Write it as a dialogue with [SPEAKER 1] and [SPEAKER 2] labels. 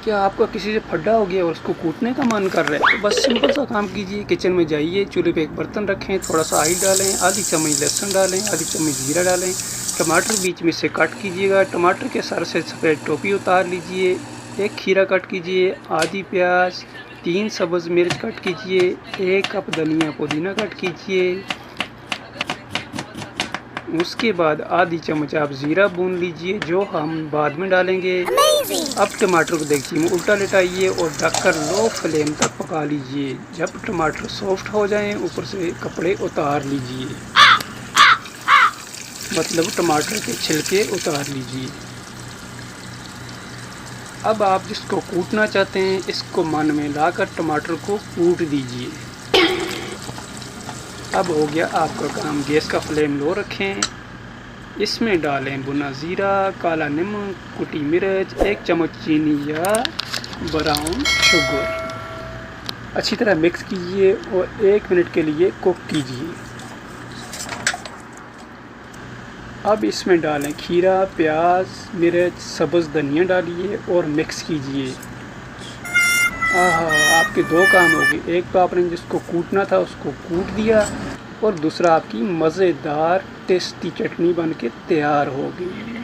[SPEAKER 1] क्या आपका किसी से फड्डा हो गया और उसको कूटने का मन कर रहा है? तो बस सिंपल सा काम कीजिए, किचन में जाइए, चूल्हे पे एक बर्तन रखें, थोड़ा सा ऑयल डालें, आधी चम्मच लहसुन डालें, आधी चम्मच जीरा डालें, टमाटर बीच में से कट कीजिएगा, टमाटर के सर से सफ़ेद टोपी उतार लीजिए, एक खीरा कट कीजिए, आधी प्याज, 3 सब्ज़ मिर्च कट कीजिए, 1 कप धनिया पुदीना कट कीजिए। उसके बाद आधी चम्मच आप ज़ीरा भून लीजिए, जो हम बाद में डालेंगे। अब टमाटर को देखिए में उल्टा लेटाइए और ढककर लो फ्लेम तक पका लीजिए। जब टमाटर सॉफ्ट हो जाएं, ऊपर से कपड़े उतार लीजिए, मतलब टमाटर के छिलके उतार लीजिए। अब आप जिसको कूटना चाहते हैं, इसको मन में लाकर टमाटर को कूट दीजिए। अब हो गया आपका काम। गैस का फ्लेम लो रखें, इसमें डालें भुना ज़ीरा, काला नमक, कुटी मिर्च, 1 चम्मच चीनी या ब्राउन शुगर। अच्छी तरह मिक्स कीजिए और 1 मिनट के लिए कुक कीजिए। अब इसमें डालें खीरा, प्याज, मिर्च, सब्ज़ धनिया डालिए और मिक्स कीजिए। आपके 2 काम हो गए। एक तो आपने जिसको कूटना था उसको कूट दिया और दूसरा आपकी मज़ेदार टेस्टी चटनी बन के तैयार हो गई।